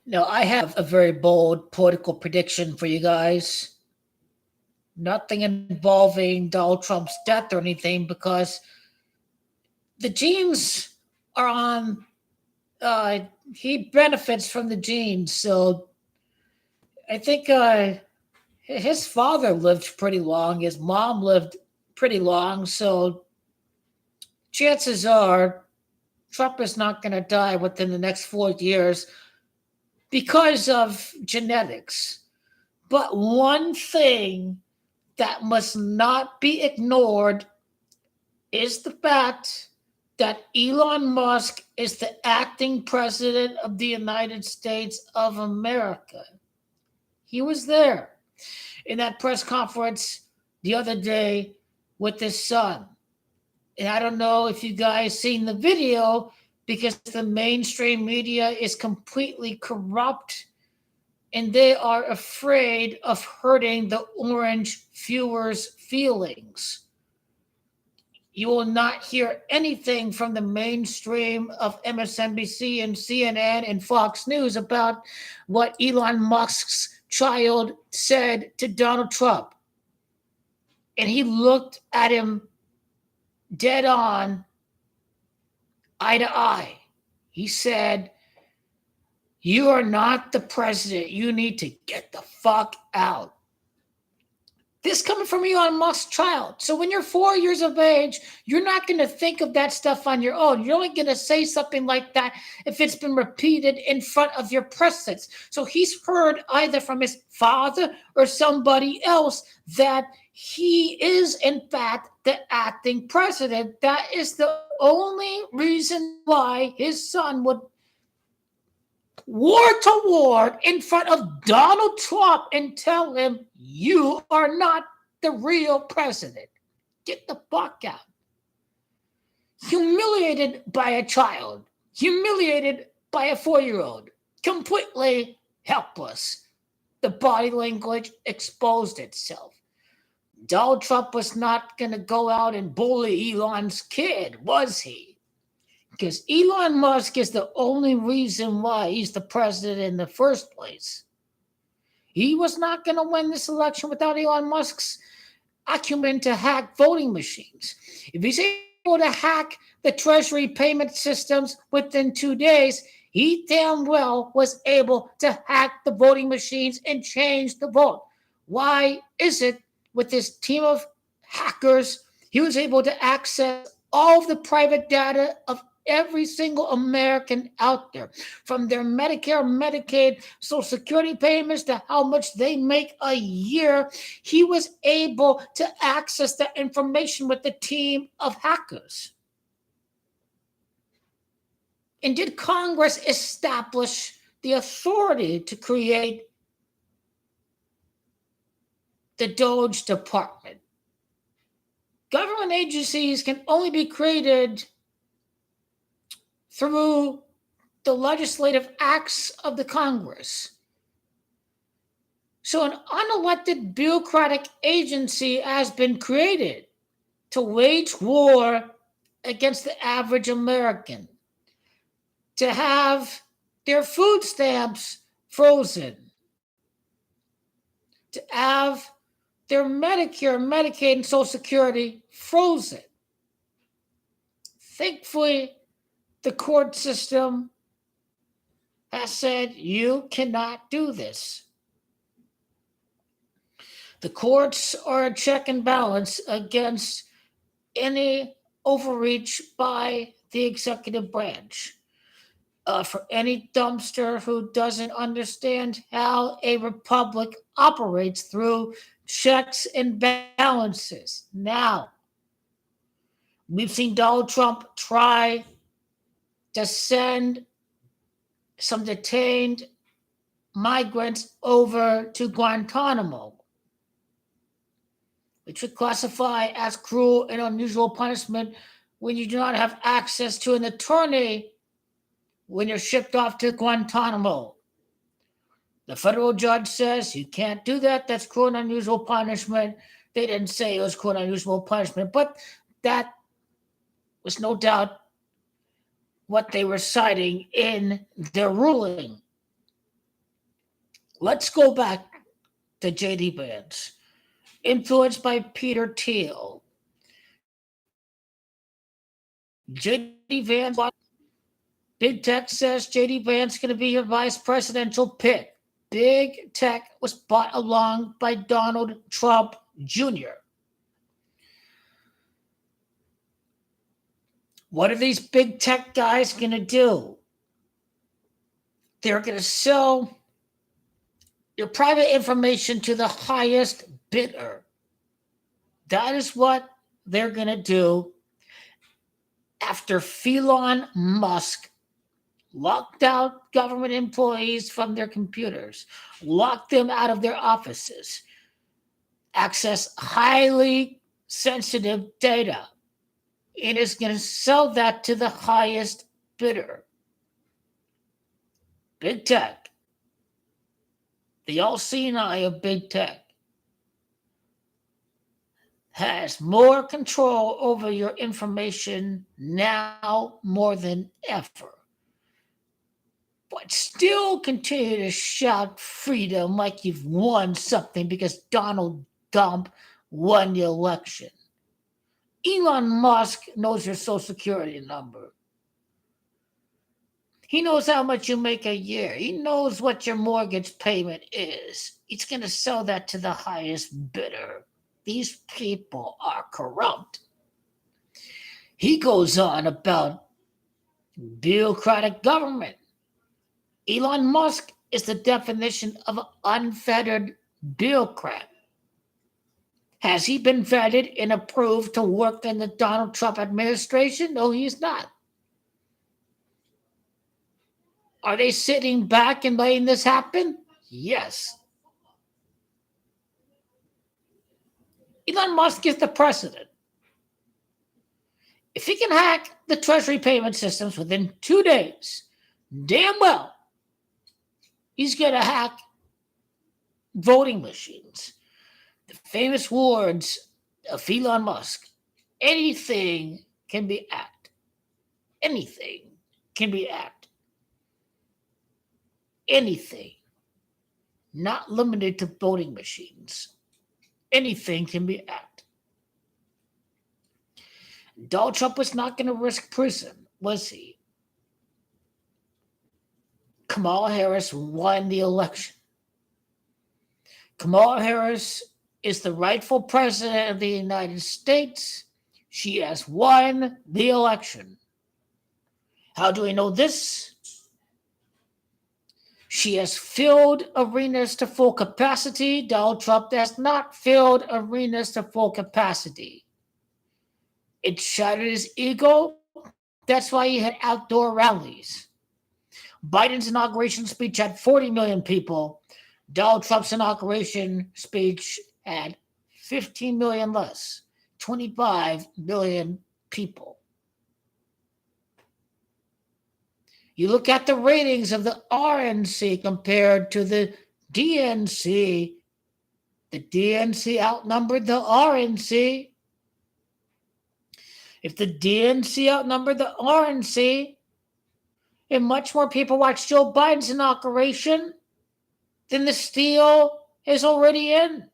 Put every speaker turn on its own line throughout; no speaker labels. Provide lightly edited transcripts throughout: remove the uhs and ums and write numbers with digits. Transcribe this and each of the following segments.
Now, I have a very bold political prediction for you guys. Nothing involving Donald Trump's death or anything, because the genes are on. Uh, he benefits from the genes, so I think his father lived pretty long. His mom lived pretty long, so chances are Trump is not going to die within the next 4 years because of genetics. But one thing that must not be ignored is the fact that Elon Musk is the acting president of the United States of America. He was there in that press conference the other day with his son. And I don't know if you guys seen the video, because the mainstream media is completely corrupt and they are afraid of hurting the orange viewers' feelings. You will not hear anything from the mainstream of MSNBC and CNN and Fox News about what Elon Musk's child said to Donald Trump. And he looked at him dead on, eye to eye. He said, "You are not the president. You need to get the fuck out." This coming from Elon Musk's child. So when you're 4 years of age, you're not going to think of that stuff on your own. You're only going to say something like that if it's been repeated in front of your presidents. So he's heard either from his father or somebody else that he is, in fact, the acting president. That is the only reason why his son would word to word in front of Donald Trump and tell him, "You are not the real president. Get the fuck out." Humiliated by a child, humiliated by a 4-year-old, completely helpless. The body language exposed itself. Donald Trump was not going to go out and bully Elon's kid, was he? Because Elon Musk is the only reason why he's the president in the first place. He was not going to win this election without Elon Musk's acumen to hack voting machines. If he's able to hack the Treasury payment systems within 2 days, he damn well was able to hack the voting machines and change the vote. Why is it with this team of hackers, he was able to access all of the private data of every single American out there, from their Medicare, Medicaid, Social Security payments to how much they make a year? He was able to access that information with the team of hackers. And did Congress establish the authority to create the Doge Department? Government agencies can only be created through the legislative acts of the Congress. So an unelected bureaucratic agency has been created to wage war against the average American, to have their food stamps frozen, to have their Medicare, Medicaid, and Social Security frozen. Thankfully, the court system has said you cannot do this. The courts are a check and balance against any overreach by the executive branch. For any dumpster who doesn't understand how a republic operates through checks and balances. Now, we've seen Donald Trump try to send some detained migrants over to Guantanamo, which would classify as cruel and unusual punishment when you do not have access to an attorney when you're shipped off to Guantanamo. The federal judge says you can't do that. That's cruel and unusual punishment. They didn't say it was cruel and unusual punishment, but that was no doubt what they were citing in their ruling. Let's go back to JD Vance, influenced by Peter Thiel. JD Vance, Big Tech says JD Vance going to be your vice presidential pick. Big Tech was bought along by Donald Trump Jr. What are these big tech guys going to do? They're going to sell your private information to the highest bidder. That is what they're going to do after Elon Musk locked out government employees from their computers, locked them out of their offices, access highly sensitive data, and is going to sell that to the highest bidder. Big tech, the all-seeing eye of big tech, has more control over your information now more than ever. But still continue to shout freedom like you've won something because Donald Trump won the election. Elon Musk knows your social security number. He knows how much you make a year. He knows what your mortgage payment is. He's going to sell that to the highest bidder. These people are corrupt. He goes on about bureaucratic government. Elon Musk is the definition of an unfettered bureaucrat. Has he been vetted and approved to work in the Donald Trump administration? No, he's not. Are they sitting back and letting this happen? Yes. Elon Musk is the president. If he can hack the Treasury payment systems within 2 days, damn well, he's going to hack voting machines. The famous words of Elon Musk: anything can be hacked. Anything can be hacked. Anything. Not limited to voting machines. Anything can be hacked. Donald Trump was not going to risk prison, was he? Kamala Harris won the election. Kamala Harris is the rightful president of the United States. She has won the election. How do we know this? She has filled arenas to full capacity. Donald Trump has not filled arenas to full capacity. It shattered his ego. That's why he had outdoor rallies. Biden's inauguration speech had 40 million people. Donald Trump's inauguration speech had 15 million less, 25 million people. You look at the ratings of the RNC compared to the DNC. The DNC outnumbered the RNC. If the DNC outnumbered the RNC, and much more people watched Joe Biden's inauguration than the steel is already in.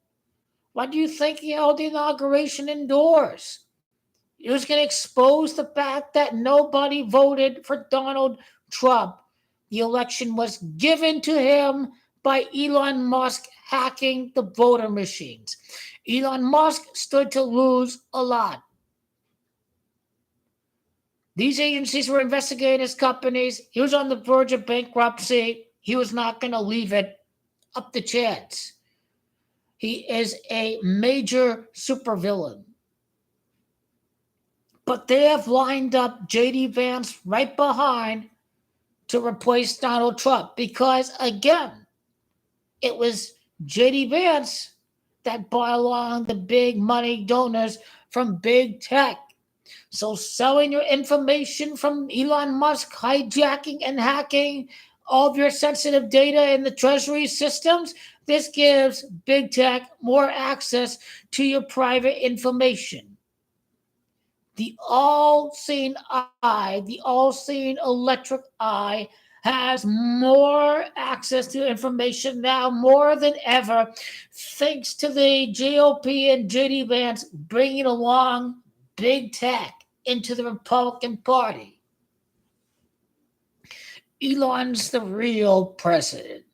Why do you think he held the inauguration indoors? It was going to expose the fact that nobody voted for Donald Trump. The election was given to him by Elon Musk hacking the voter machines. Elon Musk stood to lose a lot. These agencies were investigating his companies. He was on the verge of bankruptcy. He was not going to leave it up to chance. He is a major supervillain. But they have lined up JD Vance right behind to replace Donald Trump because, again, it was JD Vance that brought along the big money donors from big tech. So selling your information from Elon Musk, hijacking and hacking all of your sensitive data in the Treasury systems, this gives big tech more access to your private information. The all-seeing eye, the all-seeing electric eye has more access to information now more than ever, thanks to the GOP and JD Vance bringing along big tech into the Republican Party. Elon's the real president.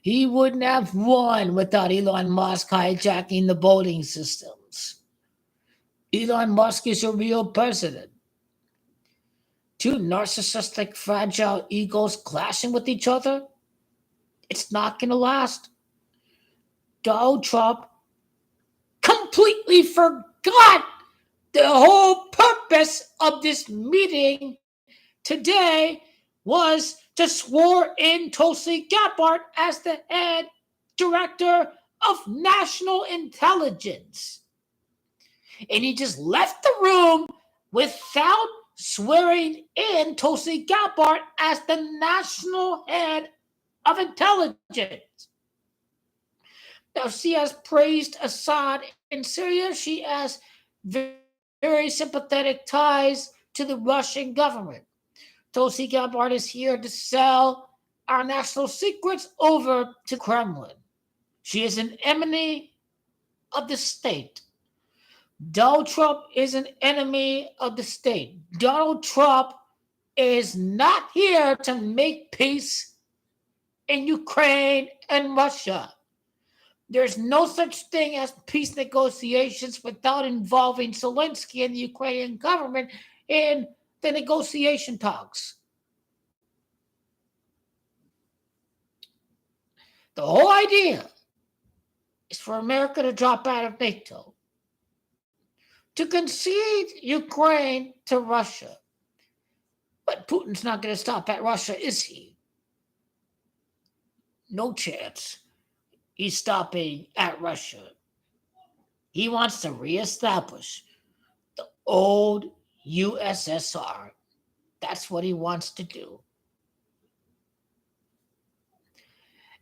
He wouldn't have won without Elon Musk hijacking the voting systems. Elon Musk is your real president. Two narcissistic, fragile egos clashing with each other? It's not going to last. Donald Trump completely forgot the whole purpose of this meeting today was to swear in Tulsi Gabbard as the head director of national intelligence. And he just left the room without swearing in Tulsi Gabbard as the national head of intelligence. Now, she has praised Assad in Syria. She has very sympathetic ties to the Russian government. Tulsi Gabbard is here to sell our national secrets over to Kremlin. She is an enemy of the state. Donald Trump is an enemy of the state. Donald Trump is not here to make peace in Ukraine and Russia. There's no such thing as peace negotiations without involving Zelensky and the Ukrainian government in the negotiation talks. The whole idea is for America to drop out of NATO, to concede Ukraine to Russia. But Putin's not going to stop at Russia, is he? No chance he's stopping at Russia. He wants to reestablish the old USSR. That's what he wants to do.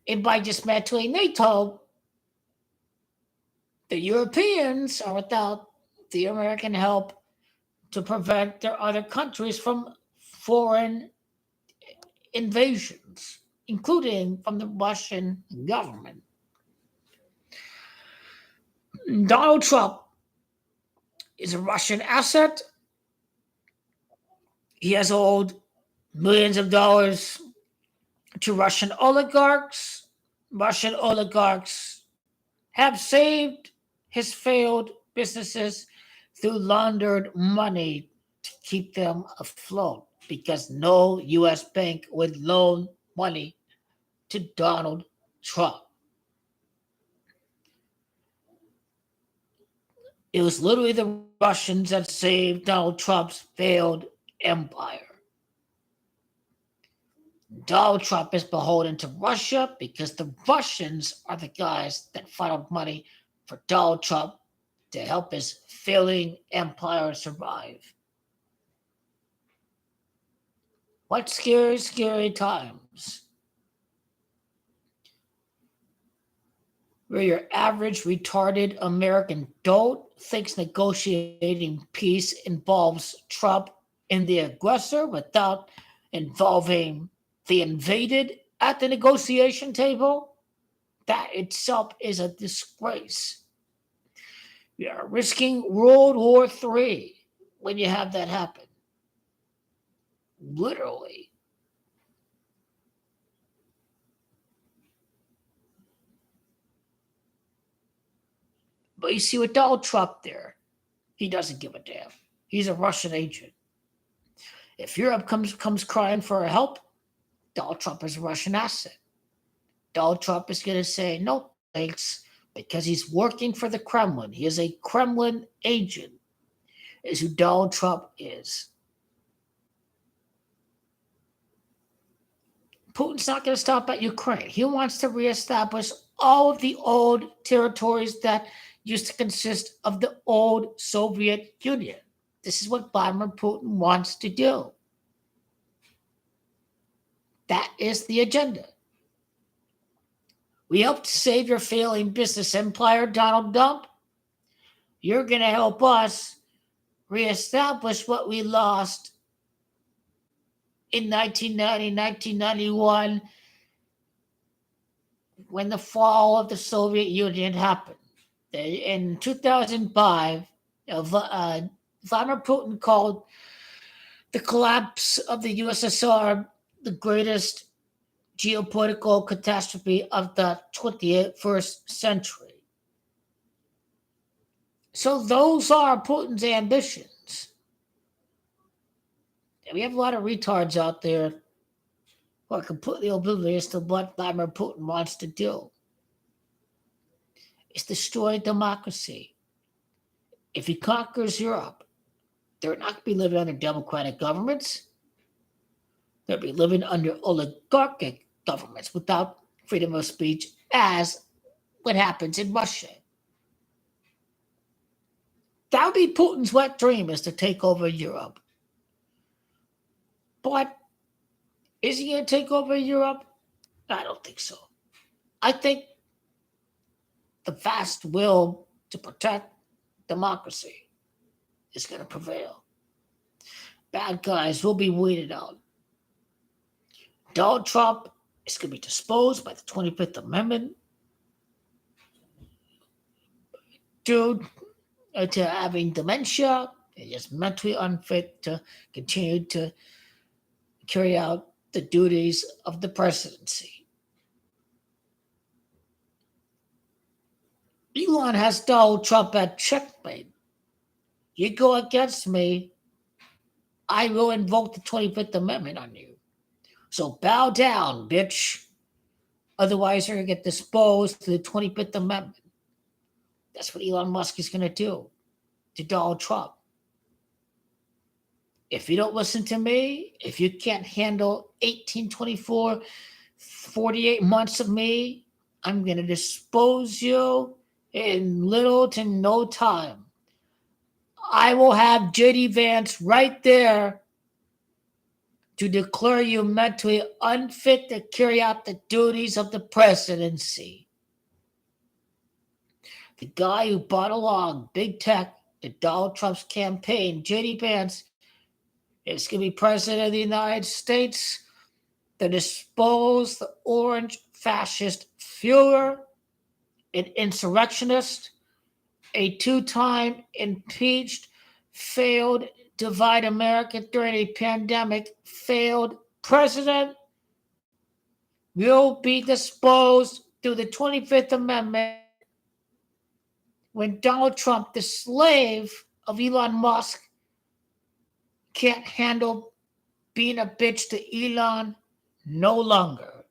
And by dismantling NATO, the Europeans are without the American help to prevent their other countries from foreign invasions, including from the Russian government. Donald Trump is a Russian asset. He has owed millions of dollars to Russian oligarchs. Russian oligarchs have saved his failed businesses through laundered money to keep them afloat, because no U.S. bank would loan money to Donald Trump. It was literally the Russians that saved Donald Trump's failed empire. Donald Trump is beholden to Russia because the Russians are the guys that funneled money for Donald Trump to help his failing empire survive. What scary, scary times. Where your average retarded American dolt thinks negotiating peace involves Trump and the aggressor without involving the invaded at the negotiation table, that itself is a disgrace. We are risking World War III when you have that happen. Literally. But you see with Donald Trump there, he doesn't give a damn. He's a Russian agent. If Europe comes crying for help, Donald Trump is a Russian asset. Donald Trump is going to say no thanks because he's working for the Kremlin. He is a Kremlin agent, is who Donald Trump is. Putin's not going to stop at Ukraine. He wants to reestablish all of the old territories that used to consist of the old Soviet Union. This is what Vladimir Putin wants to do. That is the agenda. We helped save your failing business empire, Donald Trump. You're going to help us reestablish what we lost in 1990, 1991, when the fall of the Soviet Union happened. In 2005, Vladimir Putin called the collapse of the USSR the greatest geopolitical catastrophe of the 21st century. So those are Putin's ambitions. And we have a lot of retards out there who are completely oblivious to what Vladimir Putin wants to do. It's destroy democracy. If he conquers Europe, they're not going to be living under democratic governments. They'll be living under oligarchic governments without freedom of speech, as what happens in Russia. That would be Putin's wet dream, is to take over Europe. But is he going to take over Europe? I don't think so. I think the vast will to protect democracy is going to prevail. Bad guys will be weeded out. Donald Trump is going to be disposed by the 25th Amendment due to having dementia and just mentally unfit to continue to carry out the duties of the presidency. Elon has Donald Trump at checkmate. You go against me, I will invoke the 25th Amendment on you. So bow down, bitch. Otherwise, you're going to get disposed to the 25th Amendment. That's what Elon Musk is going to do to Donald Trump. If you don't listen to me, if you can't handle 18, 24, 48 months of me, I'm going to dispose you in little to no time. I will have JD Vance right there to declare you mentally unfit to carry out the duties of the presidency. The guy who brought along big tech to Donald Trump's campaign, JD Vance, is going to be president of the United States to dispose the orange fascist Fuhrer, an insurrectionist, a two-time impeached, failed, divide America during a pandemic, failed president, will be disposed through the 25th Amendment when Donald Trump, the slave of Elon Musk, can't handle being a bitch to Elon no longer.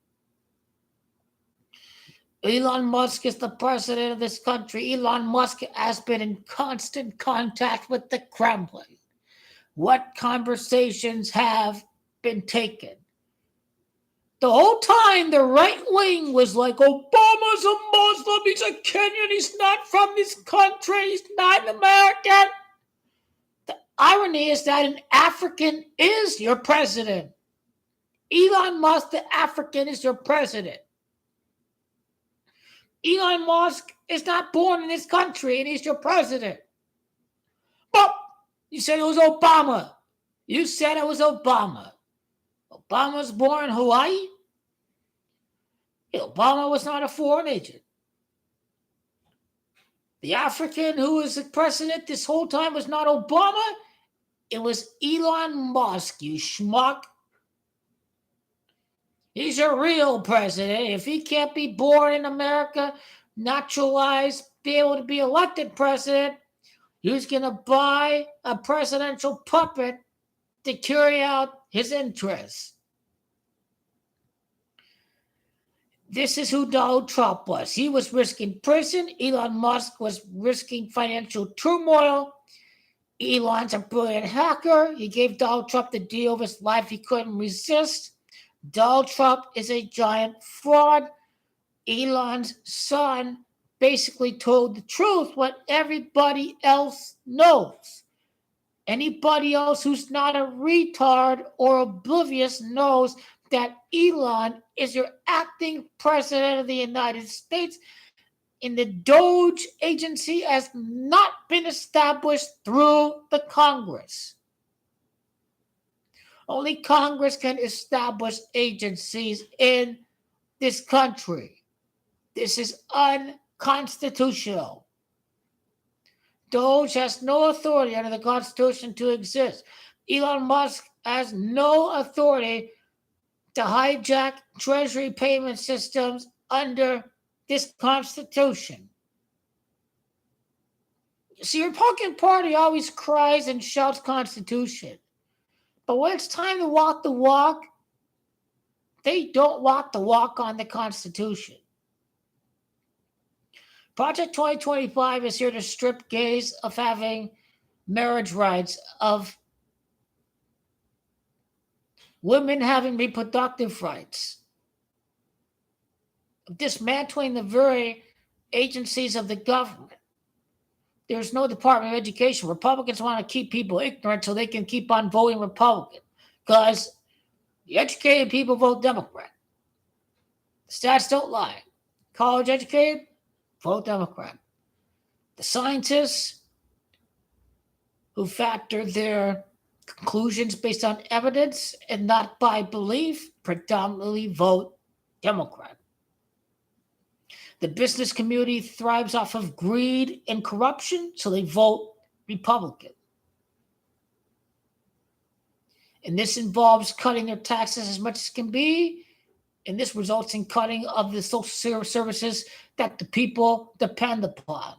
Elon Musk is the president of this country. Elon Musk has been in constant contact with the Kremlin. What conversations have been taken? The whole time, the right wing was like, Obama's a Muslim, he's a Kenyan, he's not from this country, he's not an American. The irony is that an African is your president. Elon Musk, the African, is your president. Elon Musk is not born in this country and he's your president. But you said it was Obama. You said it was Obama. Obama was born in Hawaii. Obama was not a foreign agent. The African who was the president this whole time was not Obama. It was Elon Musk, you schmuck. He's a real president. If he can't be born in America, naturalized, be able to be elected president, he's going to buy a presidential puppet to carry out his interests. This is who Donald Trump was. He was risking prison. Elon Musk was risking financial turmoil. Elon's a brilliant hacker. He gave Donald Trump the deal of his life he couldn't resist. Donald Trump is a giant fraud. Elon's son basically told the truth, what everybody else knows. Anybody else who's not a retard or oblivious knows that Elon is your acting president of the United States, and the Doge agency has not been established through the Congress. Only Congress can establish agencies in this country. This is unconstitutional. Doge has no authority under the Constitution to exist. Elon Musk has no authority to hijack Treasury payment systems under this Constitution. See, the Republican Party always cries and shouts Constitution. But when it's time to walk the walk, they don't walk the walk on the Constitution. Project 2025 is here to strip gays of having marriage rights, of women having reproductive rights, of dismantling the very agencies of the government. There's no Department of Education. Republicans want to keep people ignorant so they can keep on voting Republican, because the educated people vote Democrat. The stats don't lie. College educated, vote Democrat. The scientists who factor their conclusions based on evidence and not by belief predominantly vote Democrat. The business community thrives off of greed and corruption, so they vote Republican. And this involves cutting their taxes as much as can be, and this results in cutting of the social services that the people depend upon.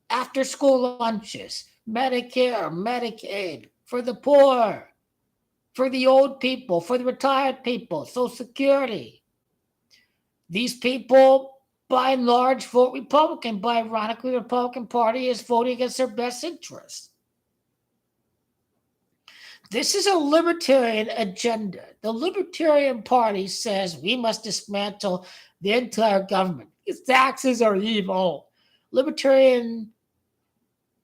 After-school lunches, Medicare, Medicaid, for the poor, for the old people, for the retired people, Social Security. These people, by and large, vote Republican, but ironically, the Republican Party is voting against their best interests. This is a libertarian agenda. The Libertarian Party says we must dismantle the entire government. Its taxes are evil. Libertarian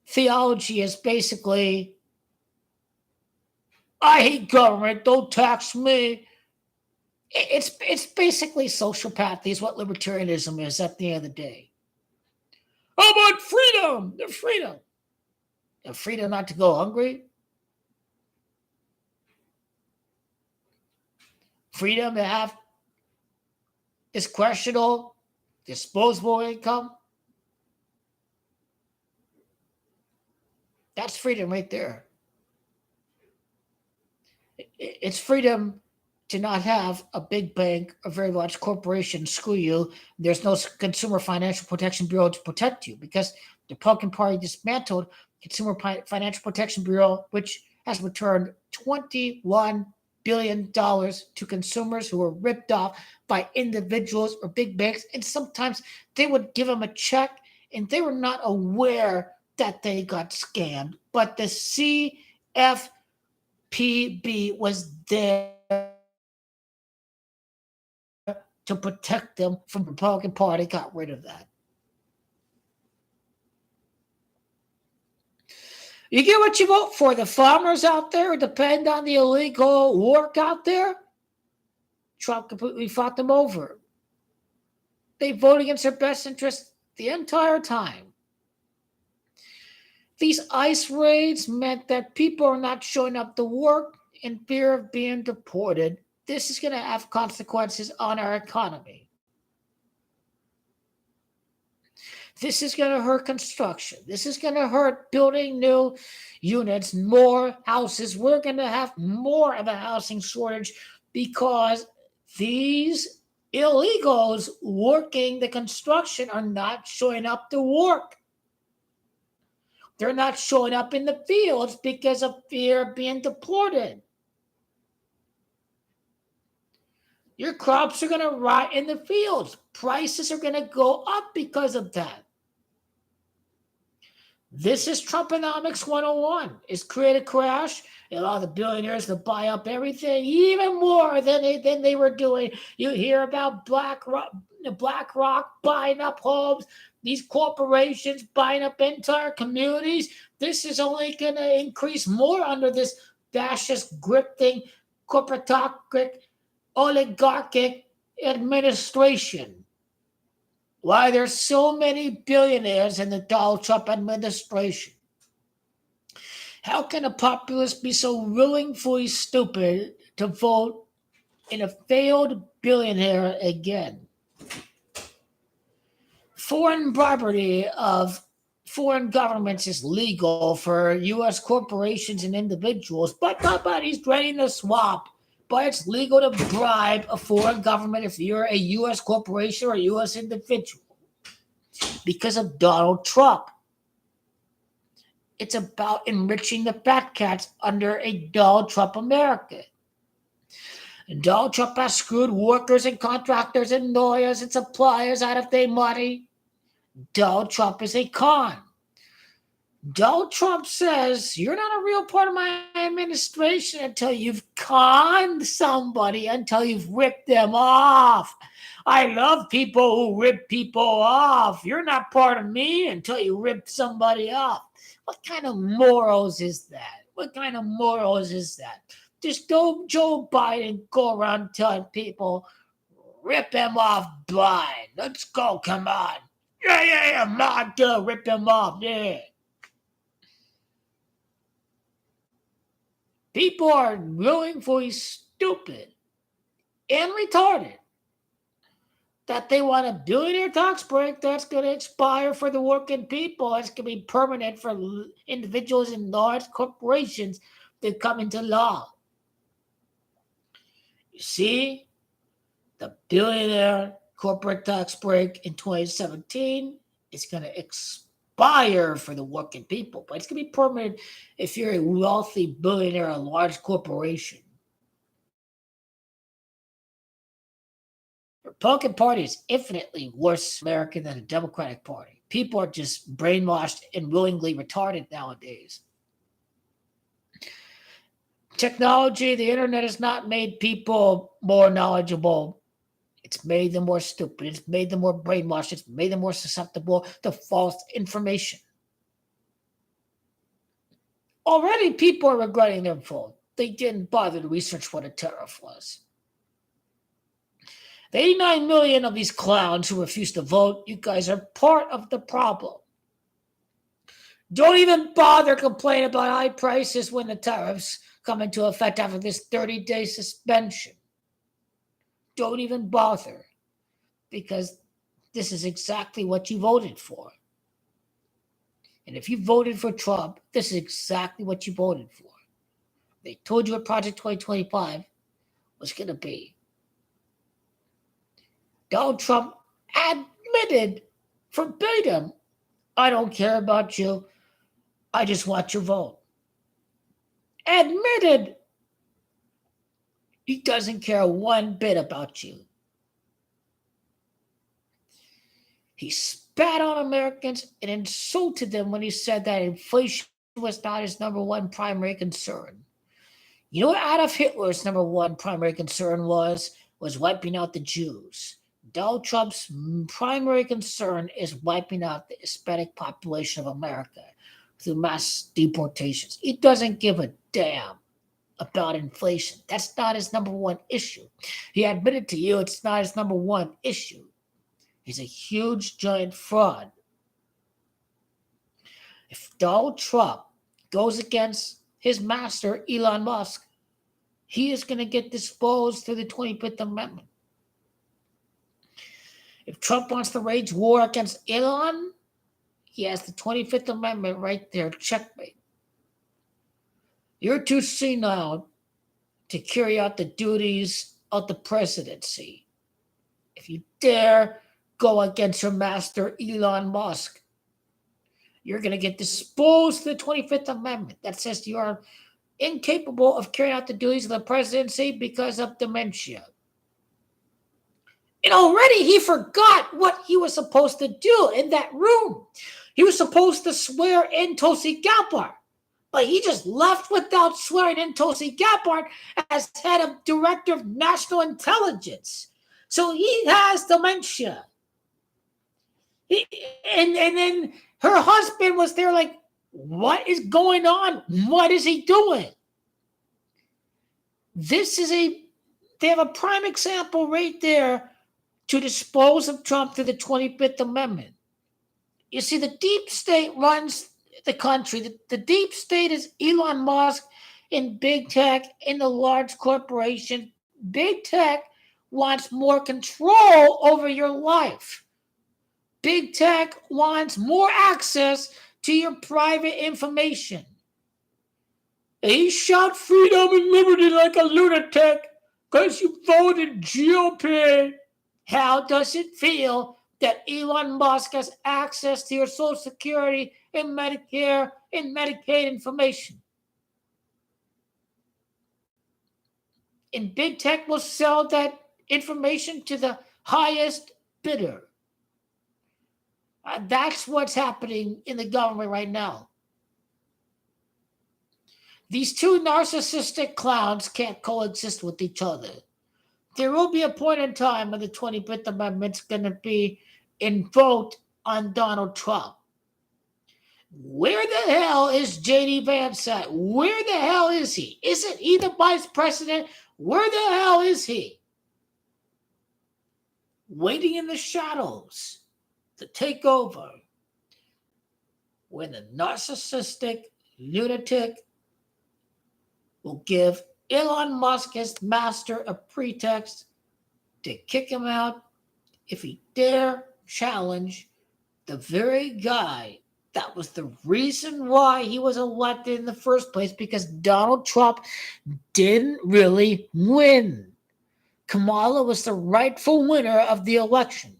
theology is basically, I hate government, don't tax me. It's basically sociopathy is what libertarianism is at the end of the day. How about freedom? The freedom. The freedom not to go hungry. Freedom to have this questionable, disposable income. That's freedom right there. It's freedom to not have a big bank, a very large corporation screw you. There's no Consumer Financial Protection Bureau to protect you, because the Republican Party dismantled Consumer Financial Protection Bureau, which has returned $21 billion to consumers who were ripped off by individuals or big banks. And sometimes they would give them a check and they were not aware that they got scammed. But the CFPB was there to protect them from the Republican Party, got rid of that. You get what you vote for. The farmers out there who depend on the illegal work out there, Trump completely fought them over. They vote against their best interest the entire time. These ICE raids meant that people are not showing up to work in fear of being deported. This is going to have consequences on our economy. This is going to hurt construction. This is going to hurt building new units, more houses. We're going to have more of a housing shortage because these illegals working the construction are not showing up to work. They're not showing up in the fields because of fear of being deported. Your crops are going to rot in the fields. Prices are going to go up because of that. This is Trumponomics 101. It's create a crash, allow the billionaires to buy up everything even more than they were doing. You hear about BlackRock buying up homes, these corporations buying up entire communities. This is only going to increase more under this fascist, grifting, corporatocratic, oligarchic administration. Why there's so many billionaires in the Donald Trump administration. How can a populace be so willingly stupid to vote in a failed billionaire again? Foreign bribery of foreign governments is legal for U.S. corporations and individuals, but nobody's ready to swap. But it's legal to bribe a foreign government if you're a U.S. corporation or a U.S. individual because of Donald Trump. It's about enriching the fat cats under a Donald Trump America. And Donald Trump has screwed workers and contractors and lawyers and suppliers out of their money. Donald Trump is a con. Donald Trump says, you're not a real part of my administration until you've conned somebody, until you've ripped them off. I love people who rip people off. You're not part of me until you rip somebody off. What kind of morals is that? What kind of morals is that? Just don't Joe Biden go around telling people, rip him off blind. Let's go, come on. Yeah, Magda, rip him off, yeah. People are willingly stupid and retarded that they want a billionaire tax break that's going to expire for the working people. It's going to be permanent for individuals and large corporations that come into law. You see, the billionaire corporate tax break in 2017 is going to expire for the working people, but it's going to be permanent if you're a wealthy billionaire, a large corporation. The Republican Party is infinitely worse American than the Democratic Party. People are just brainwashed and willingly retarded nowadays. Technology, the internet has not made people more knowledgeable. It's made them more stupid. It's made them more brainwashed. It's made them more susceptible to false information. Already people are regretting their vote. They didn't bother to research what a tariff was. The 89 million of these clowns who refuse to vote, you guys are part of the problem. Don't even bother complaining about high prices when the tariffs come into effect after this 30-day suspension. Don't even bother, because this is exactly what you voted for. And if you voted for Trump, this is exactly what you voted for. They told you what Project 2025 was going to be. Donald Trump admitted verbatim, I don't care about you. I just want your vote. Admitted he doesn't care one bit about you. He spat on Americans and insulted them when he said that inflation was not his number one primary concern. You know what Adolf Hitler's number one primary concern was wiping out the Jews. Donald Trump's primary concern is wiping out the Hispanic population of America through mass deportations. He doesn't give a damn about inflation. That's not his number one issue. He admitted to you it's not his number one issue. He's a huge, giant fraud. If Donald Trump goes against his master, Elon Musk, he is going to get disposed through the 25th Amendment. If Trump wants to wage war against Elon, he has the 25th Amendment right there, checkmate. You're too senile to carry out the duties of the presidency. If you dare go against your master, Elon Musk, you're going to get disposed to the 25th Amendment that says you are incapable of carrying out the duties of the presidency because of dementia. And already he forgot what he was supposed to do in that room. He was supposed to swear in Tulsi Gabbard, but he just left without swearing in Tulsi Gabbard as head of Director of National Intelligence. So he has dementia. And then her husband was there like, what is going on? What is he doing? They have a prime example right there to dispose of Trump through the 25th Amendment. You see, the deep state runs the country. The deep state is Elon Musk in big tech, in the large corporation. Big tech wants more control over your life. Big tech wants more access to your private information. He shout freedom and liberty like a lunatic because you voted GOP. How does it feel that Elon Musk has access to your Social Security and Medicare and Medicaid information? And big tech will sell that information to the highest bidder. That's what's happening in the government right now. These two narcissistic clowns can't coexist with each other. There will be a point in time when the 25th Amendment's going to be invoked on Donald Trump. Where the hell is JD Vance at? Where the hell is he? Isn't he the vice president? Where the hell is he? Waiting in the shadows to take over when the narcissistic lunatic will give Elon Musk, his master, a pretext to kick him out if he dare challenge the very guy that was the reason why he was elected in the first place, because Donald Trump didn't really win. Kamala was the rightful winner of the election.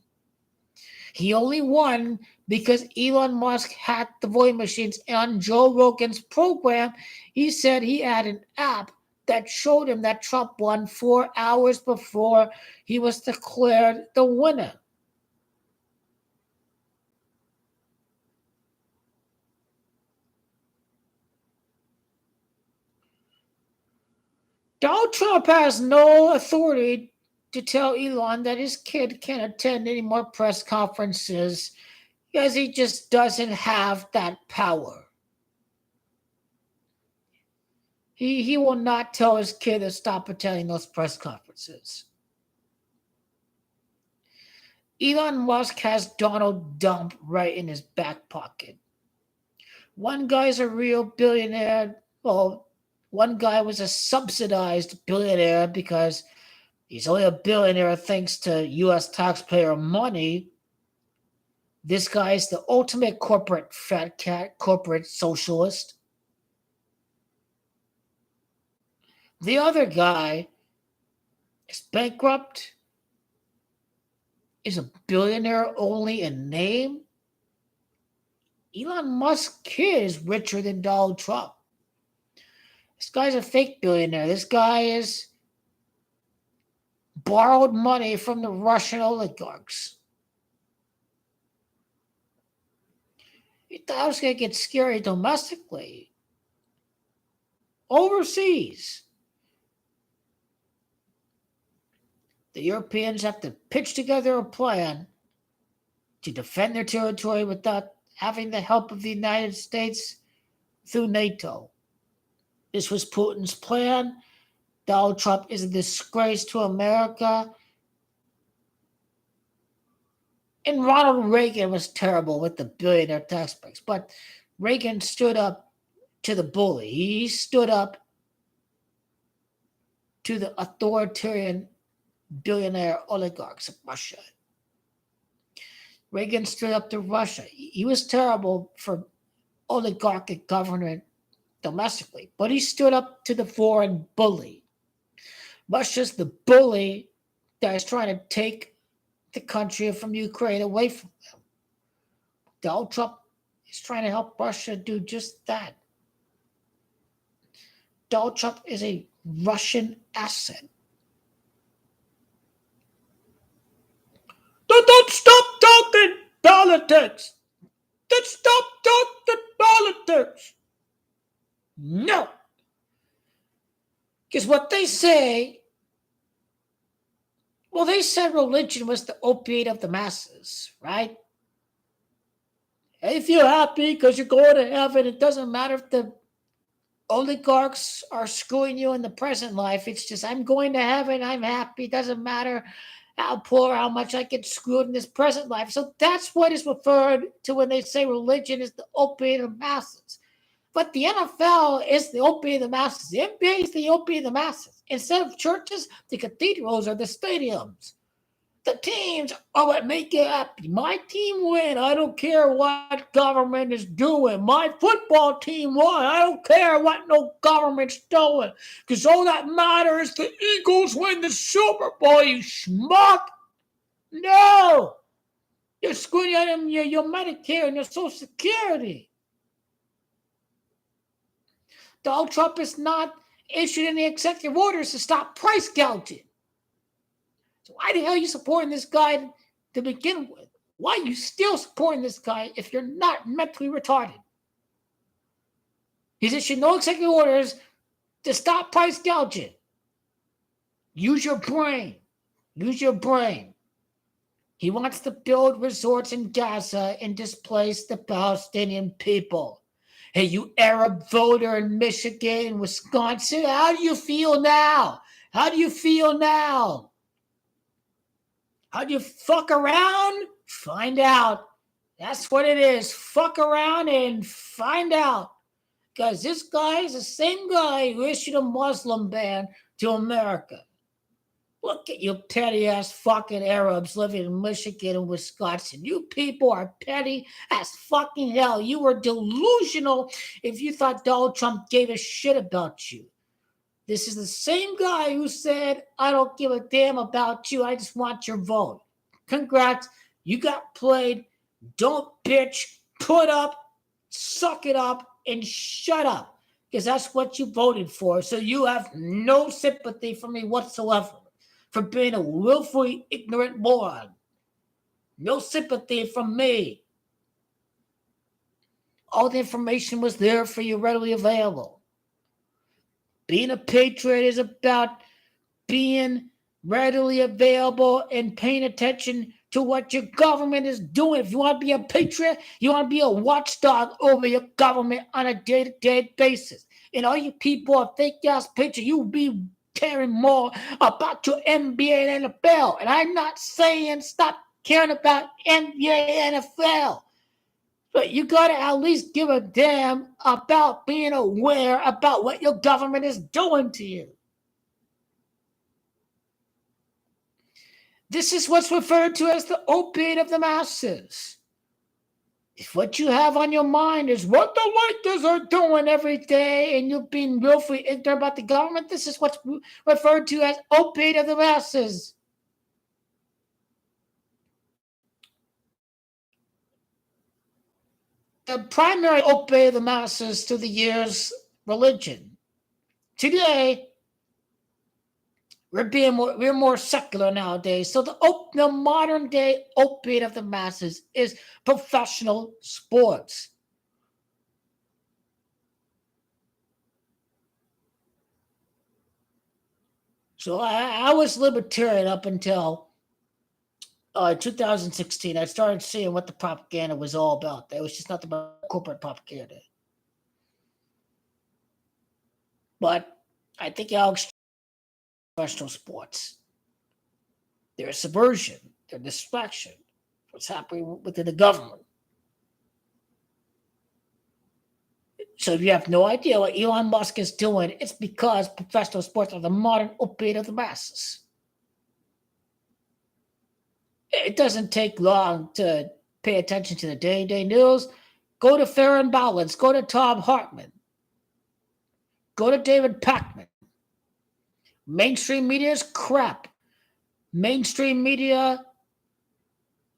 He only won because Elon Musk hacked the voting machines. On Joe Rogan's program, he said he had an app that showed him that Trump won 4 hours before he was declared the winner. Donald Trump has no authority to tell Elon that his kid can't attend any more press conferences because he just doesn't have that power. He will not tell his kid to stop attending those press conferences. Elon Musk has Donald Trump right in his back pocket. One guy's a real billionaire. Well, one guy was a subsidized billionaire because he's only a billionaire thanks to U.S. taxpayer money. This guy is the ultimate corporate fat cat, corporate socialist. The other guy is bankrupt, is a billionaire only in name. Elon Musk's kid is richer than Donald Trump. This guy's a fake billionaire. This guy is borrowed money from the Russian oligarchs. He thought it was going to get scary domestically. Overseas, the Europeans have to pitch together a plan to defend their territory without having the help of the United States through NATO. This was Putin's plan. Donald Trump is a disgrace to America. And Ronald Reagan was terrible with the billionaire tax breaks. But Reagan stood up to the bully. He stood up to the authoritarian billionaire oligarchs of Russia. Reagan stood up to Russia. He was terrible for oligarchic government domestically, but he stood up to the foreign bully. Russia's the bully that is trying to take the country from Ukraine away from them. Donald Trump is trying to help Russia do just that. Donald Trump is a Russian asset. Don't stop talking politics. Don't stop talking politics. No. Because what they say, well, they said religion was the opiate of the masses, right? If you're happy because you're going to heaven, it doesn't matter if the oligarchs are screwing you in the present life. It's just, I'm going to heaven, I'm happy. It doesn't matter how poor, how much I get screwed in this present life. So that's what is referred to when they say religion is the opiate of the masses. But the NFL is the opiate of the masses. The NBA is the opiate of the masses. Instead of churches, the cathedrals are the stadiums. The teams are what make you happy. My team win. I don't care what government is doing. My football team won. I don't care what no government's doing. Because all that matters, the Eagles win the Super Bowl, you schmuck. No. You're screwing on your Medicare and your Social Security. Donald Trump has not issued any executive orders to stop price gouging. So why the hell are you supporting this guy to begin with? Why are you still supporting this guy if you're not mentally retarded? He's issued no executive orders to stop price gouging. Use your brain. Use your brain. He wants to build resorts in Gaza and displace the Palestinian people. Hey, you Arab voter in Michigan and Wisconsin, how do you feel now? How do you feel now? How do you fuck around? Find out. That's what it is. Fuck around and find out. Because this guy is the same guy who issued a Muslim ban to America. Look at you petty-ass fucking Arabs living in Michigan and Wisconsin. You people are petty as fucking hell. You were delusional if you thought Donald Trump gave a shit about you. This is the same guy who said, I don't give a damn about you. I just want your vote. Congrats. You got played. Don't bitch. Put up. Suck it up. And shut up. Because that's what you voted for. So you have no sympathy for me whatsoever. For being a willfully ignorant moron. No sympathy from me. All the information was there for you, readily available. Being a patriot is about being readily available and paying attention to what your government is doing. If you want to be a patriot, you want to be a watchdog over your government on a day-to-day basis. And all you people are fake-ass patriots, you be caring more about your NBA and NFL. And I'm not saying stop caring about NBA and NFL. But you got to at least give a damn about being aware about what your government is doing to you. This is what's referred to as the opiate of the masses. If what you have on your mind is what the Lakers are doing every day and you've been willfully ignorant about the government, this is what's referred to as opiate of the masses. The primary opiate of the masses through the years, religion. Today, we're more secular nowadays. So the modern day opiate of the masses is professional sports. So I was libertarian up until 2016. I started seeing what the propaganda was all about. It was just nothing but corporate propaganda. But I think Alex professional sports. Their subversion, their distraction, what's happening within the government. So if you have no idea what Elon Musk is doing, it's because professional sports are the modern opiate of the masses. It doesn't take long to pay attention to the day-to-day news. Go to Fair and Balanced. Go to Tom Hartman. Go to David Pakman. Mainstream media is crap. Mainstream media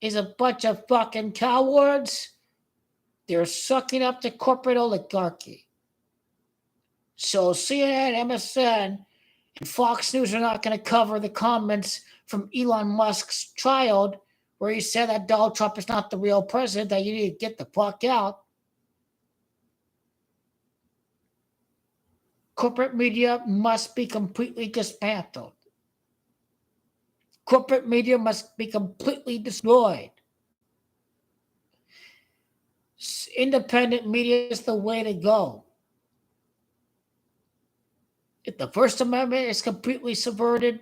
is a bunch of fucking cowards. They're sucking up the corporate oligarchy. So CNN, MSN, and Fox News are not going to cover the comments from Elon Musk's child where he said that Donald Trump is not the real president, that you need to get the fuck out. Corporate media must be completely dismantled. Corporate media must be completely destroyed. Independent media is the way to go. If the First Amendment is completely subverted,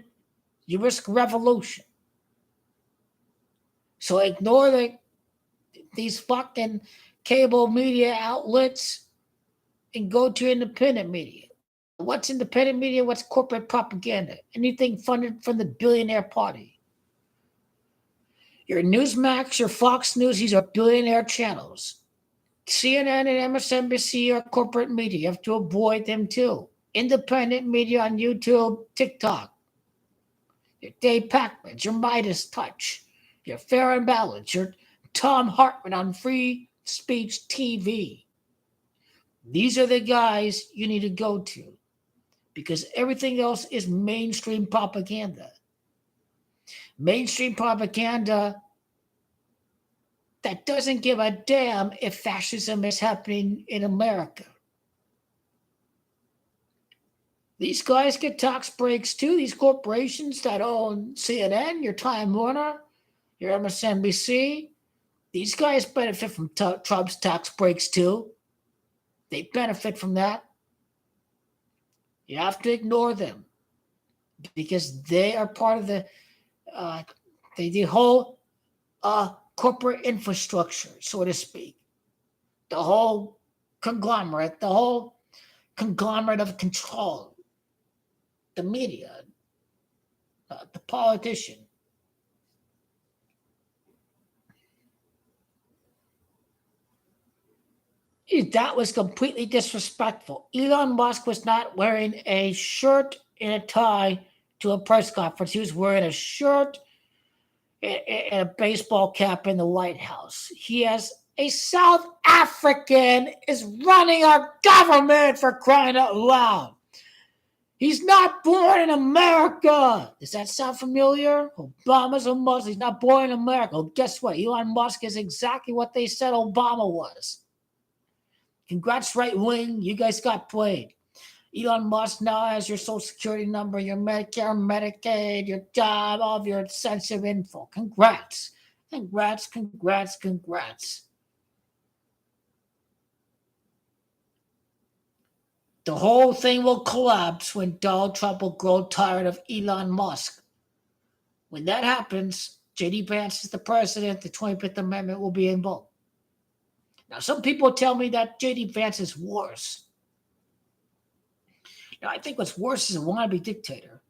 you risk revolution. So ignore these fucking cable media outlets and go to independent media. What's independent media? What's corporate propaganda? Anything funded from the billionaire party. Your Newsmax, your Fox News, these are billionaire channels. CNN and MSNBC are corporate media. You have to avoid them too. Independent media on YouTube, TikTok. Your Dave Packman, your Midas Touch, your Fair and Balanced, your Tom Hartman on Free Speech TV. These are the guys you need to go to because everything else is mainstream propaganda. Mainstream propaganda that doesn't give a damn if fascism is happening in America. These guys get tax breaks too. These corporations that own CNN, your Time Warner, your MSNBC, these guys benefit from Trump's tax breaks too. They benefit from that. You have to ignore them because they are part of the whole corporate infrastructure, so to speak. The whole conglomerate of control. The media, the politician. That was completely disrespectful. Elon Musk was not wearing a shirt and a tie to a press conference. He was wearing a shirt and a baseball cap in the White House. He has a South African is running our government, for crying out loud. He's not born in America. Does that sound familiar? Obama's a Muslim. He's not born in America. Well, guess what? Elon Musk is exactly what they said Obama was. Congrats, right wing. You guys got played. Elon Musk now has your social security number, your Medicare, Medicaid, your job, all of your sensitive info. Congrats. Congrats, congrats, congrats. The whole thing will collapse when Donald Trump will grow tired of Elon Musk. When that happens, JD Vance is the president, the 25th Amendment will be invoked. Now, some people tell me that JD Vance is worse. Now, I think what's worse is a wannabe dictator.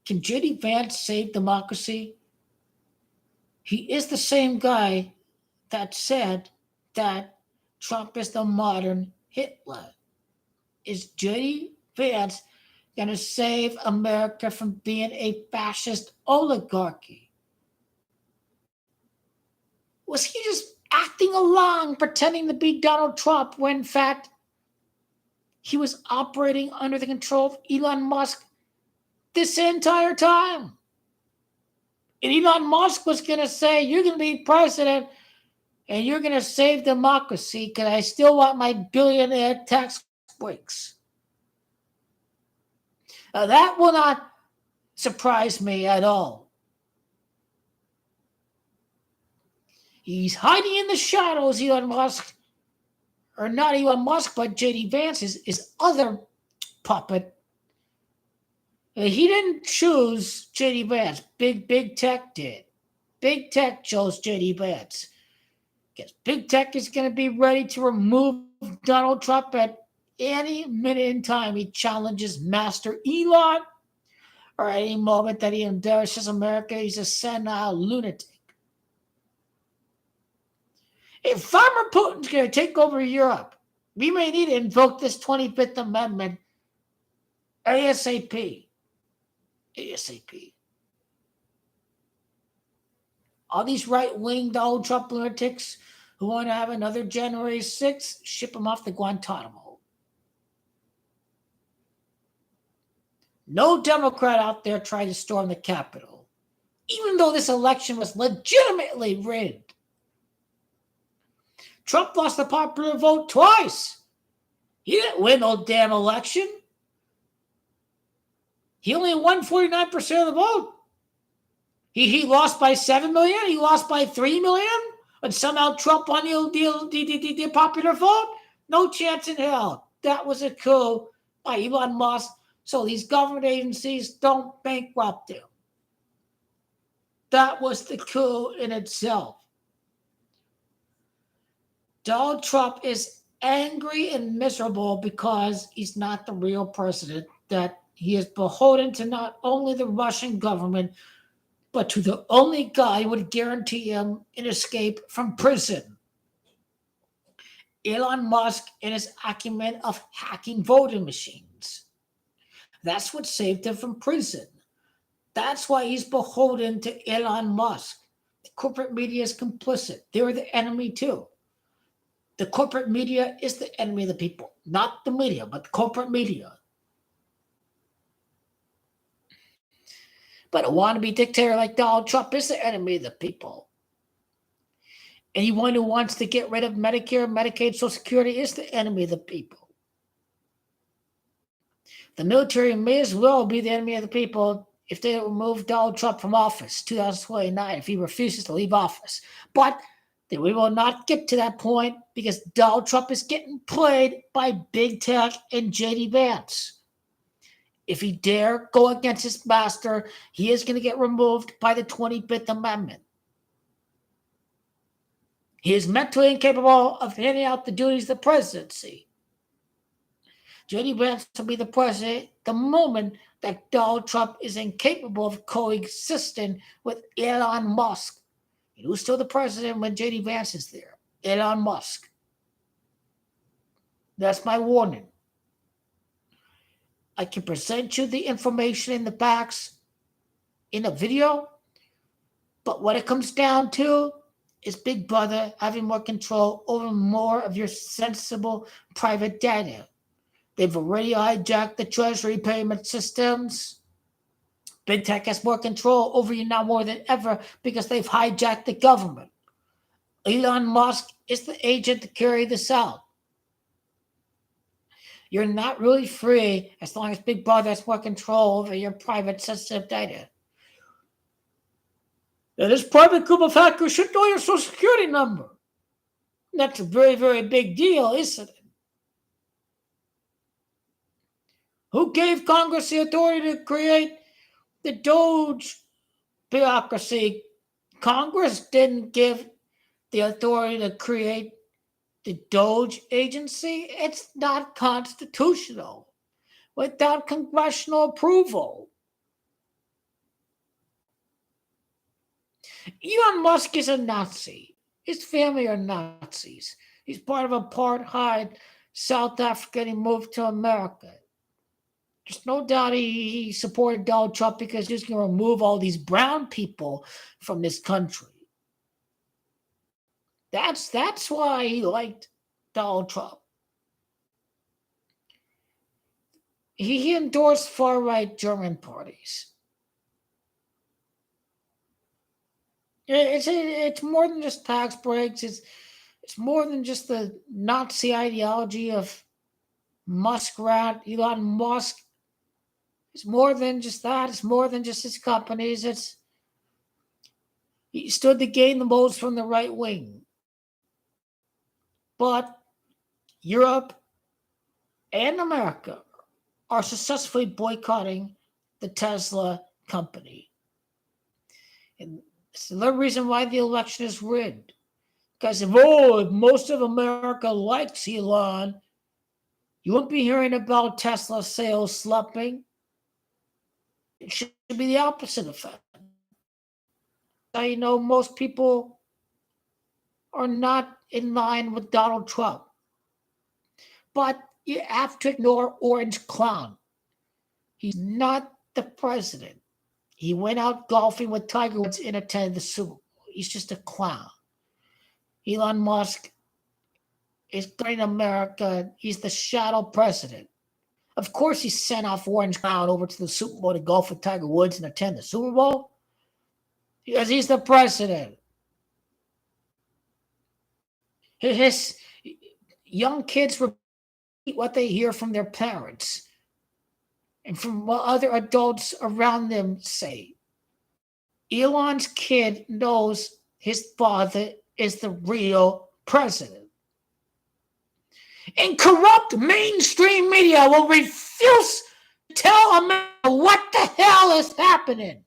Can JD Vance save democracy? He is the same guy that said that Trump is the modern Hitler. Is JD Vance going to save America from being a fascist oligarchy? Was he just acting along, pretending to be Donald Trump, when in fact he was operating under the control of Elon Musk this entire time? And Elon Musk was going to say, you're going to be president and you're going to save democracy because I still want my billionaire tax breaks. Now, that will not surprise me at all. He's hiding in the shadows, Elon Musk. Or not Elon Musk, but JD Vance, his other puppet. He didn't choose JD Vance. Big Tech did. Big Tech chose JD Vance. Because Big Tech is going to be ready to remove Donald Trump at any minute in time he challenges Master Elon, or at any moment that he embarrasses America. He's a senile lunatic. If Farmer Putin's going to take over Europe, we may need to invoke this 25th Amendment ASAP. ASAP. All these right-wing Donald Trump lunatics who want to have another January 6th, ship them off to Guantanamo. No Democrat out there tried to storm the Capitol, even though this election was legitimately rigged. Trump lost the popular vote twice. He didn't win no damn election. He only won 49% of the vote. He lost by 7 million. He lost by 3 million. And somehow Trump won the popular vote. No chance in hell. That was a coup by Elon Musk. So these government agencies don't bankrupt him. That was the coup in itself. Donald Trump is angry and miserable because he's not the real president, that he is beholden to not only the Russian government, but to the only guy who would guarantee him an escape from prison. Elon Musk and his acumen of hacking voting machines. That's what saved him from prison. That's why he's beholden to Elon Musk. The corporate media is complicit. They're the enemy too. The corporate media is the enemy of the people. Not the media, but the corporate media. But a wannabe dictator like Donald Trump is the enemy of the people. Anyone who wants to get rid of Medicare, Medicaid, Social Security is the enemy of the people. The military may as well be the enemy of the people if they remove Donald Trump from office, 2029, if he refuses to leave office. But we will not get to that point because Donald Trump is getting played by big tech and JD Vance. If he dare go against his master, he is going to get removed by the 25th Amendment. He is mentally incapable of handing out the duties of the presidency. JD Vance will be the president the moment that Donald Trump is incapable of coexisting with Elon Musk. And who's still the president when JD Vance is there? Elon Musk. That's my warning. I can present you the information in the facts in a video, but what it comes down to is Big Brother having more control over more of your sensible private data. They've already hijacked the treasury payment systems. Big tech has more control over you now more than ever because they've hijacked the government. Elon Musk is the agent to carry this out. You're not really free as long as Big Brother has more control over your private sensitive data. Now, this private group of hackers should know your social security number. That's a very, very big deal, isn't it? Who gave Congress the authority to create the Doge bureaucracy? Congress didn't give the authority to create the Doge agency. It's not constitutional without congressional approval. Elon Musk is a Nazi. His family are Nazis. He's part of apartheid South Africa and he moved to America. There's no doubt he supported Donald Trump because he was going to remove all these brown people from this country. That's why he liked Donald Trump. He endorsed far-right German parties. It's more than just tax breaks. It's more than just the Nazi ideology of Muskrat, Elon Musk. It's more than just that. It's more than just his companies. He stood to gain the most from the right wing. But Europe and America are successfully boycotting the Tesla company. And it's another reason why the election is rigged. Because if most of America likes Elon, you won't be hearing about Tesla sales slumping. It should be the opposite effect. Now, most people are not in line with Donald Trump. But you have to ignore Orange Clown. He's not the president. He went out golfing with Tiger Woods and attended the Super Bowl. He's just a clown. Elon Musk is governing America. He's the shadow president. Of course, he sent off Orange Clown over to the Super Bowl to golf with Tiger Woods and attend the Super Bowl because he's the president. His young kids repeat what they hear from their parents and from what other adults around them say. Elon's kid knows his father is the real president. And corrupt mainstream media will refuse to tell America what the hell is happening.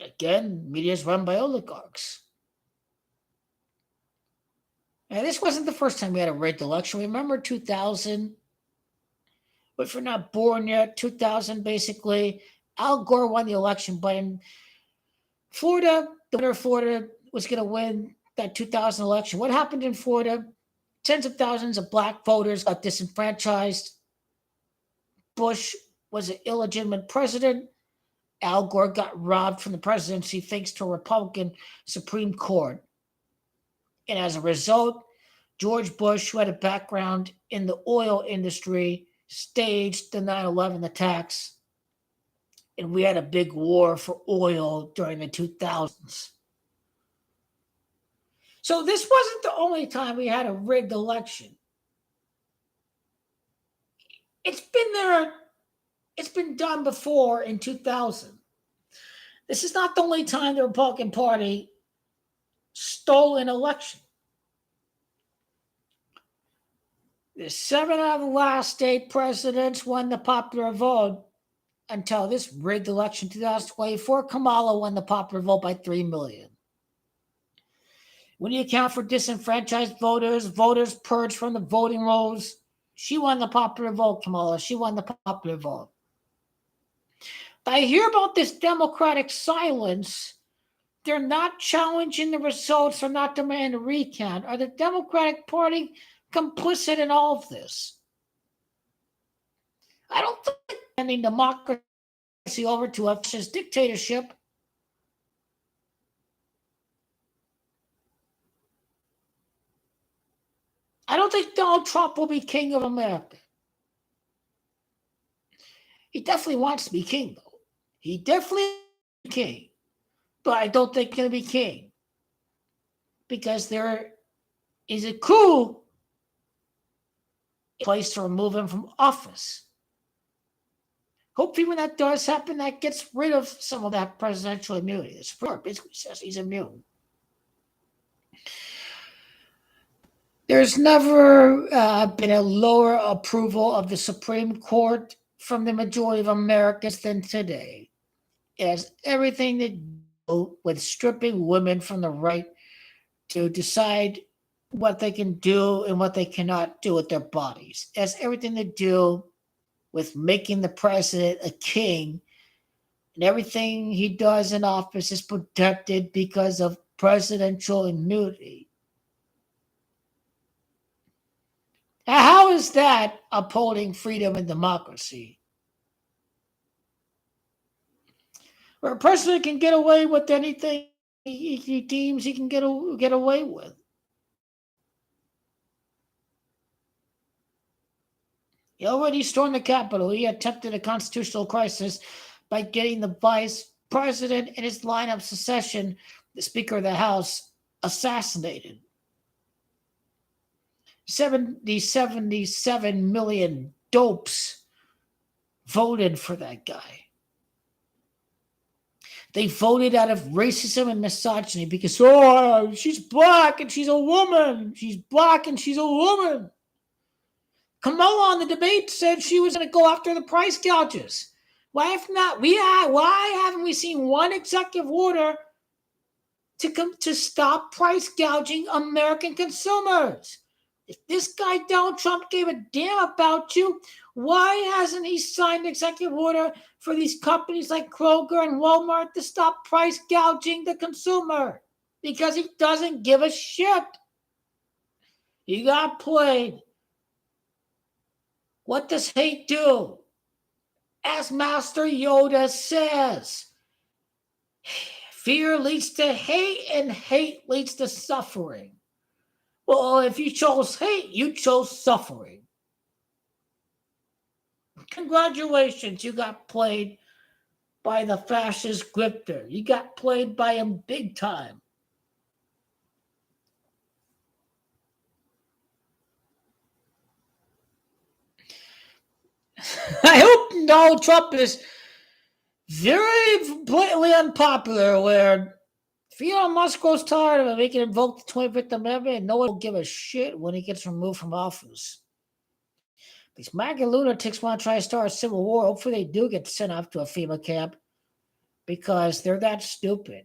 Again, media is run by oligarchs. And this wasn't the first time we had a rigged election. Remember 2000? But if you're not born yet, 2000 basically, Al Gore won the election, but in Florida, the winner of Florida was going to win that 2000 election. What happened in Florida? Tens of thousands of black voters got disenfranchised. Bush was an illegitimate president. Al Gore got robbed from the presidency thanks to a Republican Supreme Court. And as a result, George Bush, who had a background in the oil industry, staged the 9/11 attacks. And we had a big war for oil during the 2000s. So this wasn't the only time we had a rigged election. It's been there. It's been done before in 2000. This is not the only time the Republican Party stole an election. The 7 out of the last 8 presidents won the popular vote until this rigged election 2024. Kamala won the popular vote by 3 million. When you account for disenfranchised voters, voters purged from the voting rolls, she won the popular vote, Kamala. She won the popular vote. I hear about this Democratic silence. They're not challenging the results. They're not demanding a recount. Are the Democratic Party complicit in all of this? I don't think handing democracy over to a fascist dictatorship. I don't think Donald Trump will be king of America. He definitely wants to be king, though. He definitely wants to be king. But I don't think he's going to be king. Because there is a coup in place to remove him from office. Hopefully when that does happen, that gets rid of some of that presidential immunity. The Supreme Court basically says he's immune. There's never been a lower approval of the Supreme Court from the majority of Americans than today. It has everything to do with stripping women from the right to decide what they can do and what they cannot do with their bodies. It has everything to do with making the president a king, and everything he does in office is protected because of presidential immunity. How is that upholding freedom and democracy? Where a president can get away with anything he deems he can get away with. He already stormed the Capitol. He attempted a constitutional crisis by getting the vice president and his line of succession, the Speaker of the House, assassinated. 77 million dopes voted for that guy. They voted out of racism and misogyny because, she's black and she's a woman. She's black and she's a woman. Kamala on the debate said she was going to go after the price gouges. Why haven't we seen one executive order to stop price gouging American consumers? If this guy Donald Trump gave a damn about you, why hasn't he signed an executive order for these companies like Kroger and Walmart to stop price gouging the consumer? Because he doesn't give a shit. He got played. What does hate do? As Master Yoda says, fear leads to hate and hate leads to suffering. Well, if you chose hate, you chose suffering. Congratulations, you got played by the fascist grifter. You got played by him big time. I hope Donald Trump is very blatantly unpopular, where if Elon Musk grows tired of it, he can invoke the 25th Amendment and no one will give a shit when he gets removed from office. These MAGA lunatics want to try to start a civil war. Hopefully they do get sent off to a FEMA camp. because they're that stupid.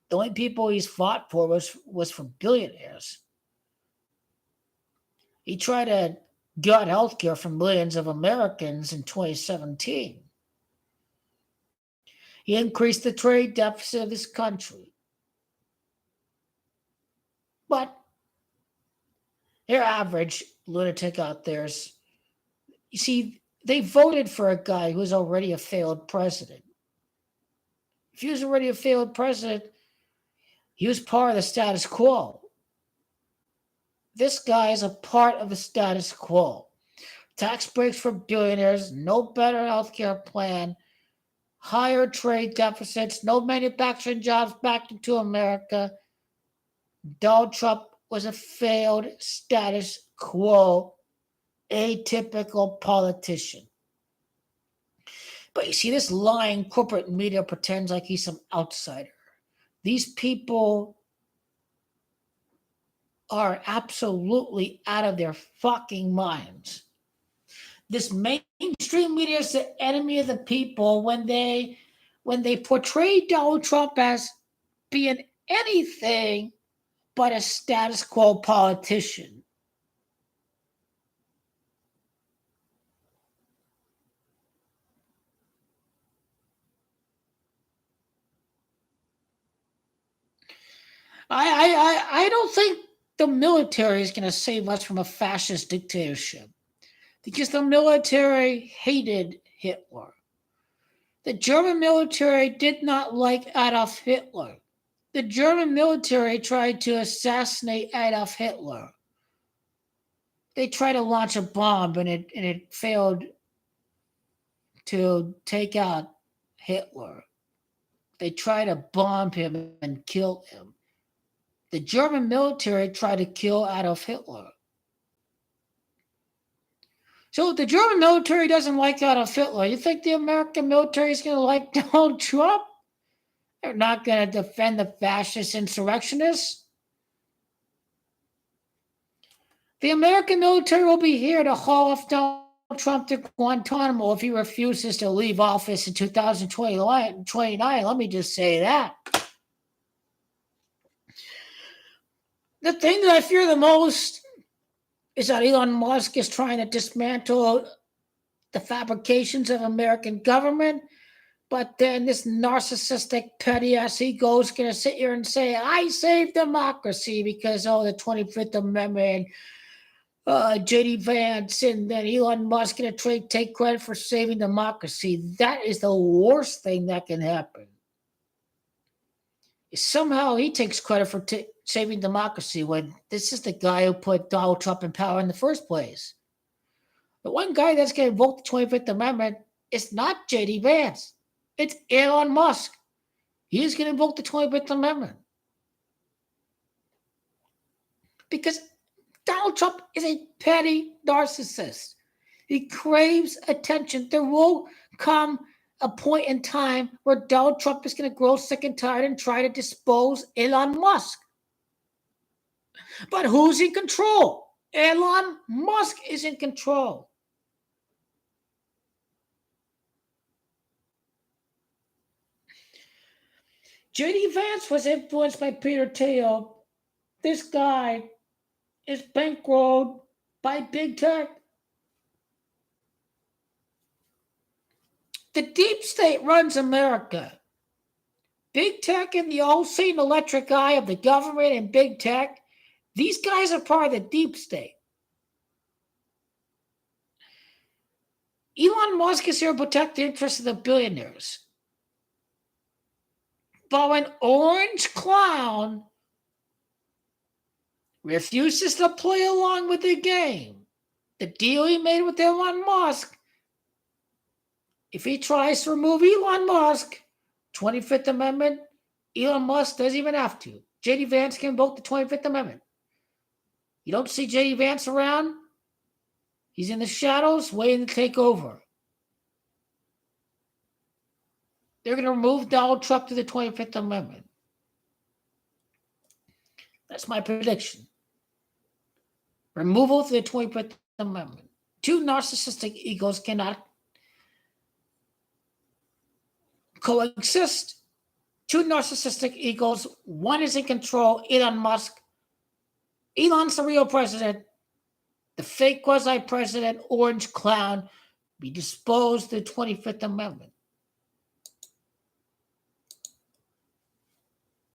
The only people he's fought for was for billionaires. He tried to gut healthcare from millions of Americans in 2017. He increased the trade deficit of this country. But your average lunatic out there's, you see, they voted for a guy who was already a failed president. If he was already a failed president, he was part of the status quo. This guy is a part of the status quo. Tax breaks for billionaires, no better healthcare plan, higher trade deficits, no manufacturing jobs back into America. Donald Trump was a failed status quo, atypical politician. But you see, this lying corporate media pretends like he's some outsider. These people are absolutely out of their fucking minds. This mainstream media is the enemy of the people when they portray Donald Trump as being anything but a status quo politician. I don't think the military is going to save us from a fascist dictatorship, because the military hated Hitler. The German military did not like Adolf Hitler. The German military tried to assassinate Adolf Hitler. They tried to launch a bomb and it failed to take out Hitler. They tried to bomb him and kill him. The German military tried to kill Adolf Hitler. So the German military doesn't like Adolf Hitler. You think the American military is going to like Donald Trump? They're not going to defend the fascist insurrectionists. The American military will be here to haul off Donald Trump to Guantanamo if he refuses to leave office in 2029. Let me just say that. The thing that I fear the most is that Elon Musk is trying to dismantle the fabrications of American government, but then this narcissistic, petty-ass ego is going to sit here and say, I saved democracy because, the 25th Amendment, JD Vance, and then Elon Musk going to take credit for saving democracy. That is the worst thing that can happen. Somehow he takes credit for saving democracy when this is the guy who put Donald Trump in power in the first place. The one guy that's going to invoke the 25th Amendment is not JD Vance. It's Elon Musk. He's going to invoke the 25th Amendment. Because Donald Trump is a petty narcissist. He craves attention. There will come a point in time where Donald Trump is going to grow sick and tired and try to dispose Elon Musk. But who's in control? Elon Musk is in control. JD Vance was influenced by Peter Thiel. This guy is bankrolled by big tech. The deep state runs America. Big tech and the all-seeing electric eye of the government and big tech, these guys are part of the deep state. Elon Musk is here to protect the interests of the billionaires. But when Orange Clown refuses to play along with the game, the deal he made with Elon Musk, if he tries to remove Elon Musk, 25th Amendment, Elon Musk doesn't even have to. JD Vance can invoke the 25th Amendment. You don't see JD Vance around? He's in the shadows waiting to take over. They're going to remove Donald Trump to the 25th Amendment. That's my prediction. Removal to the 25th Amendment. Two narcissistic egos cannot coexist. Two narcissistic egos. One is in control, Elon Musk. Elon's the real president. The fake quasi-president, orange clown, be disposed of the 25th Amendment.